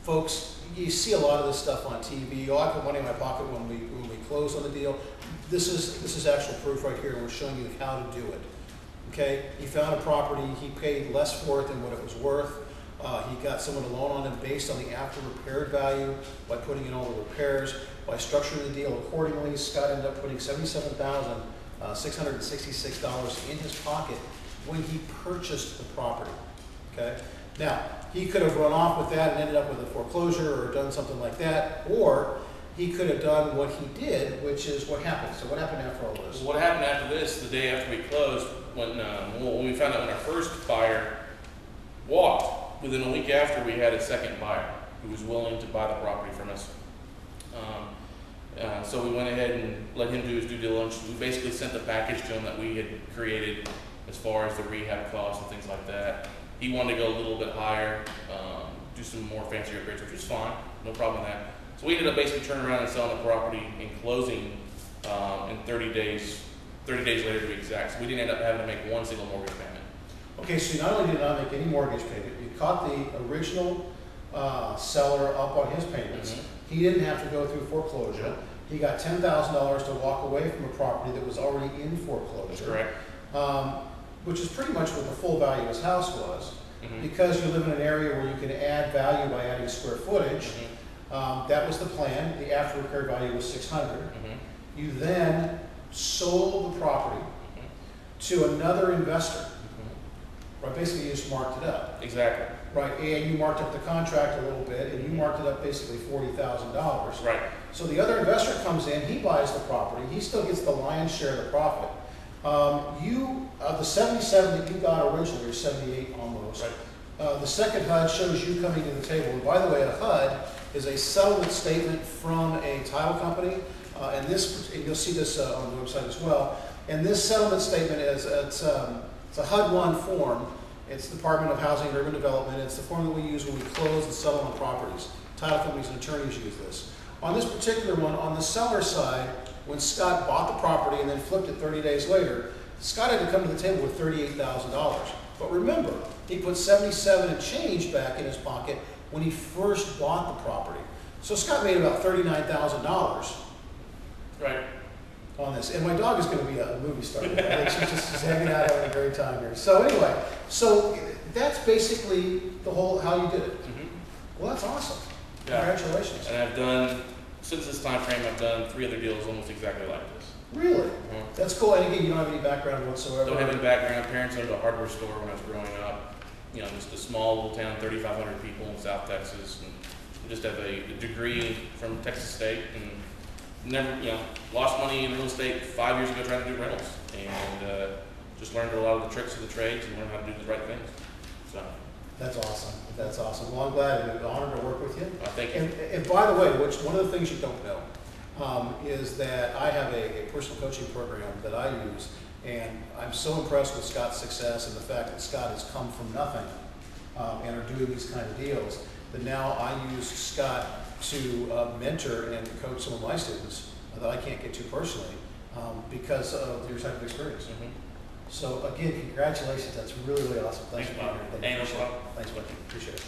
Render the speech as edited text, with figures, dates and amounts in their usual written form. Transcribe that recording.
folks, you see a lot of this stuff on TV. Oh, I put money in my pocket when we close on the deal. This is actual proof right here, and we're showing you how to do it. Okay, he found a property, he paid less for it than what it was worth. He got someone to loan on him based on the after repaired value by putting in all the repairs. By structuring the deal accordingly, Scott ended up putting $77,666 in his pocket when he purchased the property. Okay, now he could have run off with that and ended up with a foreclosure or done something like that, or he could have done what he did, which is what happened. So what happened after all this? What happened after this, the day after we closed, when we found out when our first buyer walked, within a week after we had a second buyer who was willing to buy the property from us. So we went ahead and let him do his due diligence. We basically sent the package to him that we had created as far as the rehab costs and things like that. He wanted to go a little bit higher, do some more fancy upgrades, which was fine, no problem with that. So we ended up basically turning around and selling the property and closing in 30 days later to be exact. So we didn't end up having to make one single mortgage payment. Okay, so you not only did not make any mortgage payment, you caught the original seller up on his payments. Mm-hmm. He didn't have to go through foreclosure. He got $10,000 to walk away from a property that was already in foreclosure. Correct. Which is pretty much what the full value of his house was. Mm-hmm. Because you live in an area where you can add value by adding square footage, that was the plan. The after repair value was $600. Mm-hmm. You then sold the property to another investor. Right, basically you just marked it up. Exactly. Right, and you marked up the contract a little bit, and you marked it up basically $40,000. Right. So the other investor comes in, he buys the property, he still gets the lion's share of the profit. The 77 that you got originally, or 78 almost. Right. The second HUD shows you coming to the table. And by the way, a HUD is a settlement statement from a title company, and you'll see this on the website as well. And this settlement statement is it's a HUD 1 form. It's the Department of Housing and Urban Development. It's the form that we use when we close and settle on properties. Title companies and attorneys use this. On this particular one, on the seller side, when Scott bought the property and then flipped it 30 days later, Scott had to come to the table with $38,000. But remember, he put 77 and change back in his pocket when he first bought the property. So Scott made about $39,000 Right. on this. And my dog is going to be a movie star. I think she's hanging out having a great time here. So anyway, so that's basically the whole how you did it. Mm-hmm. Well, that's awesome. Yeah. Congratulations. And I've done, since this time frame, I've done 3 other deals almost exactly like this. Really? Mm-hmm. That's cool. And again, you don't have any background whatsoever. Don't have any background. Parents owned a hardware store when I was growing up. You know, just a small little town, 3,500 people in South Texas, and just have a degree from Texas State, and never, lost money in real estate 5 years ago trying to do rentals, and just learned a lot of the tricks of the trades and learned how to do the right things. So That's awesome. That's awesome. Well, I'm glad and honored to work with you. thank you. And by the way, one of the things you don't know is that I have a personal coaching program that I use, and I'm so impressed with Scott's success and the fact that Scott has come from nothing and are doing these kind of deals, that now I use Scott to mentor and coach some of my students that I can't get to personally because of your type of experience. Mm-hmm. So again, congratulations. That's really, really awesome. Thanks for being here. Thank you. Thanks, Mike. Appreciate it.